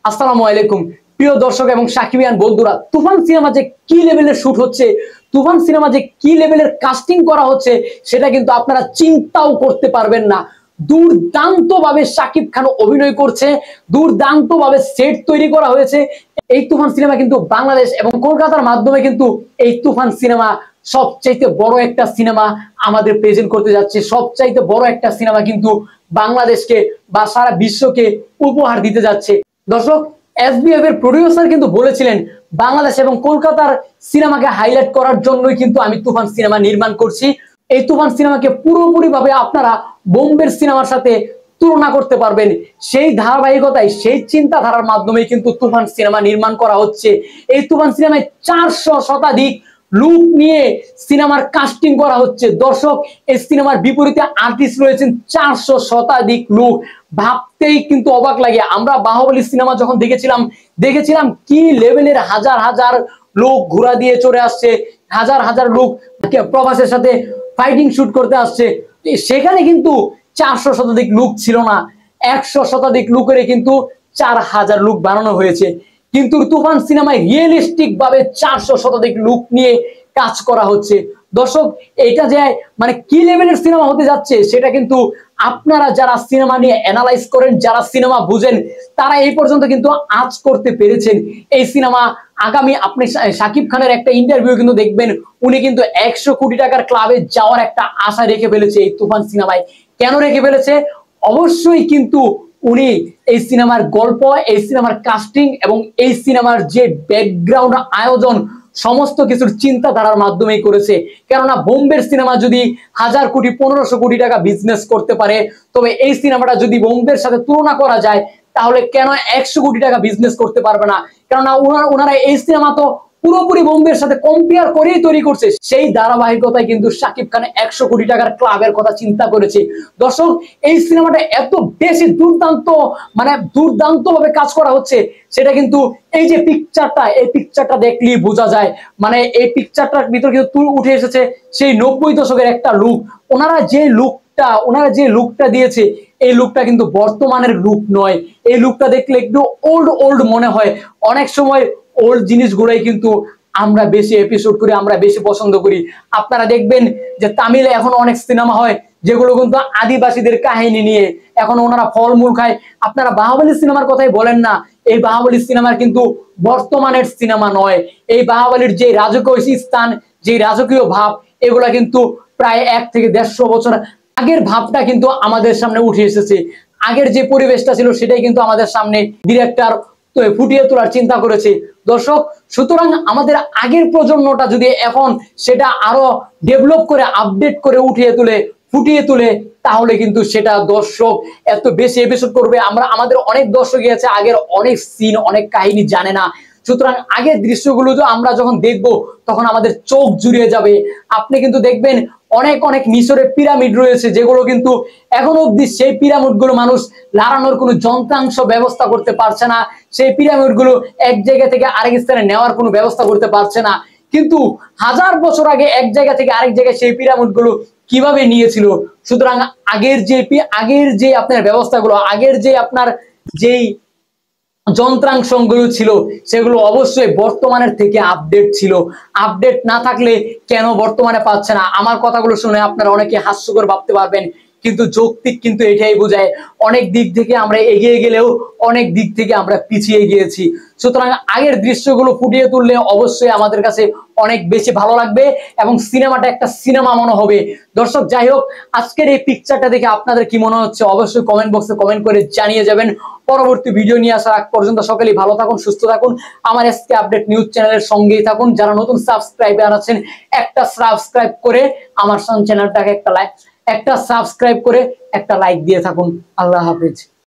আসসালামু আলাইকুম প্রিয় দর্শক এবং সাকিবিয়ান বন্ধুরা, তুফান সিনেমা যে কি লেভেলের শুট হচ্ছে, তুফান সিনেমা যে কি লেভেলের কাস্টিং করা হচ্ছে সেটা কিন্তু আপনারা চিন্তাও করতে পারবেন না। দুর্দান্ত ভাবে শাকিব খান অভিনয় করছে, দুর্দান্ত ভাবে সেট তৈরি করা হয়েছে। এই তুফান সিনেমা কিন্তু বাংলাদেশ এবং কলকাতার মাধ্যমে কিন্তু এই তুফান সিনেমা সবচাইতে বড় একটা সিনেমা আমাদের প্রেজেন্ট করতে যাচ্ছে। সবচাইতে বড় একটা সিনেমা কিন্তু বাংলাদেশকে বা সারা বিশ্বকে উপহার দিতে যাচ্ছে। দর্শক, এসবিএফ এর প্রোডিউসার কিন্তু বলেছিলেন বাংলাদেশ এবং কলকাতার সিনেমাকে হাইলাইট করার জন্যই কিন্তু আমি তুফান সিনেমা নির্মাণ করছি। এই তুফান সিনেমাকে পুরোপুরি ভাবে আপনারা বোম্বের সিনেমার সাথে তুলনা করতে পারবেন। সেই ধারাবাহিকতায় সেই চিন্তাধারার মাধ্যমে কিন্তু তুফান সিনেমা নির্মাণ করা হচ্ছে। এই তুফান সিনেমায় 400 শতাধিক লুক নিয়ে সিনেমার কাস্টিং করা হচ্ছে। দর্শক, এই সিনেমার বিপরীতে আর্টিস্ট রয়েছেন 400 শতাধিক লুক। ভাবতেই কিন্তু অবাক লাগে। আমরা বাহুবলী সিনেমা যখন দেখেছিলাম কি লেভেলের হাজার হাজার লোক ঘোড়া দিয়ে চড়ে আসছে, হাজার হাজার লোক প্রভাসের সাথে ফাইটিং শুট করতে আসছে। সেখানে কিন্তু 400 শতাধিক লুক ছিল না, 100 শতাধিক লুকের কিন্তু 4000 লুক বানানো হয়েছে। কিন্তু তুফান সিনেমায় রিয়েলিস্টিক ভাবে 400 শতাধিক লুক নিয়ে কাজ করা হচ্ছে। দর্শক, এটা যে মানে কি লেভেলের সিনেমা হতে যাচ্ছে সেটা কিন্তু আপনারা যারা সিনেমা নিয়ে অ্যানালাইজ করেন, যারা সিনেমা বুঝেন, তারা এই পর্যন্ত কিন্তু আজ করতে পেরেছেন। এই সিনেমা আগামী, আপনি শাকিব খানের একটা ইন্টারভিউ কিন্তু দেখবেন, উনি কিন্তু 100 কোটি টাকার ক্লাবে যাওয়ার একটা আশা রেখে ফেলেছে এই তুফান সিনেমায়। কেন রেখে ফেলেছে? অবশ্যই কিন্তু উনি এই সিনেমার গল্প, এই সিনেমার কাস্টিং এবং এই সিনেমার যে ব্যাকগ্রাউন্ড আয়োজন সমস্ত কিছুর চিন্তাধারার মাধ্যমেই করেছে। কেননা বোম্বের সিনেমা যদি 1000 কোটি 1500 কোটি টাকা বিজনেস করতে পারে, তবে এই সিনেমাটা যদি বোম্বের সাথে তুলনা করা যায় তাহলে কেন 100 কোটি টাকা বিজনেস করতে পারবে না? কেননা ওনারা এই সিনেমা তো পুরোপুরি বোম্বের সাথে কম্পেয়ার করেই তৈরি করছে। সেই ধারাবাহিকতায় কিন্তু শাকিব খান 100 কোটি টাকার ক্লাবের কথা চিন্তা করেছে। দর্শক, এই সিনেমাটা এত বেশি দুর্দান্ত ভাবে কাজ করা হচ্ছে, সেটা কিন্তু এই যে এই পিকচারটা দেখলেই বোঝা যায়। মানে এই পিকচারটার ভিতর কিন্তু উঠে এসেছে সেই 90 দশকের একটা লুক। ওনারা যে লুকটা দিয়েছে, এই লুকটা কিন্তু বর্তমানের লুক নয়। এই লুকটা দেখলে একটু ওল্ড মনে হয়। অনেক সময় ওল্ড জিনিসগুলোই কিন্তু আমরা বেশি এপিসোড করি, আমরা বেশি পছন্দ করি। আপনারা দেখবেন যে তামিলে এখন অনেক সিনেমা হয় যেগুলো কিন্তু আদিবাসীদের কাহিনী নিয়ে, এখন ওনারা ফলমূল খায়। আপনারা বাহুবলী সিনেমার কথাই বলেন না, এই বাহুবলী সিনেমার কিন্তু বর্তমানের সিনেমা নয়। এই বাহুবলীর যে রাজকীয় স্থান, যে রাজকীয় ভাব, এগুলা কিন্তু প্রায় 1 থেকে 150 বছর আগের ভাবটা কিন্তু আমাদের সামনে উঠে এসেছে। আগের যে পরিবেশটা ছিল সেটাই কিন্তু আমাদের সামনে ডিরেক্টর ফুটিয়ে তোলার চিন্তা করেছে। দর্শক, সুতরাং আমাদের আগের প্রজন্মটা যদি এখন সেটা আরো ডেভেলপ করে, আপডেট করে ফুটিয়ে তুলে, তাহলে কিন্তু সেটা দর্শক এত বেশি এপিসোড করবে। আমাদের অনেক দর্শকই আছে আগের অনেক সিন, অনেক কাহিনী জানে না। সুতরাং আগের দৃশ্যগুলো আমরা যখন দেখবো তখন আমাদের চোখ জুড়িয়ে যাবে। আপনি কিন্তু দেখবেন অনেক মিশরে পিরামিড রয়েছে, যেগুলো কিন্তু এখনো অব্দি সেই পিরামিডগুলো মানুষ লাড়ানোর কোনো যন্ত্রাংশ ব্যবস্থা করতে পারছে না। সেই পিরামিডগুলো এক জায়গা থেকে আরেক স্থানে নেওয়ার কোনো ব্যবস্থা করতে পারছে না। কিন্তু 1000 বছর আগে এক জায়গা থেকে আরেক জায়গায় সেই পিরামিডগুলো কিভাবে নিয়েছিল? সুতরাং আগের যে আপনার ব্যবস্থাগুলো, আগের যে আপনার যেই যন্ত্রাংশগুলো ছিল, সেগুলো অবশ্যই বর্তমানের থেকে আপডেট ছিল। আপডেট না থাকলে কেন বর্তমানে পাচ্ছে না? আমার কথাগুলো শুনে আপনারা অনেকে হাস্যকর ভাবতে পারবেন, কিন্তু যৌক্তিক কিন্তু এটাই বোঝায়। অনেক দিক থেকে আমরা এগিয়ে গেলেও অনেক দিক থেকে আমরা পিছিয়ে গিয়েছি। সুতরাং আগের দৃশ্যগুলো ফুটিয়ে তুললে অবশ্যই আমাদের কাছে অনেক বেশি ভালো লাগবে এবং সিনেমাটা একটা সিনেমা মনে হবে। দর্শক, যাই হোক, আজকের এই পিকচারটা দেখে আপনাদের কি মনে হচ্ছে অবশ্যই কমেন্ট বক্সে কমেন্ট করে জানিয়ে যাবেন। পরবর্তী ভিডিও নিয়ে আসার আগ পর্যন্ত সকলেই ভালো থাকুন, সুস্থ থাকুন। আমার এসকে আপডেট নিউজ চ্যানেলের সঙ্গেই থাকুন। যারা নতুন সাবস্ক্রাইবার আছেন, একটা সাবস্ক্রাইব করে আমার চ্যানেলটাকে একটা সাবস্ক্রাইব করে একটা লাইক দিয়ে থাকুন। আল্লাহ হাফেজ।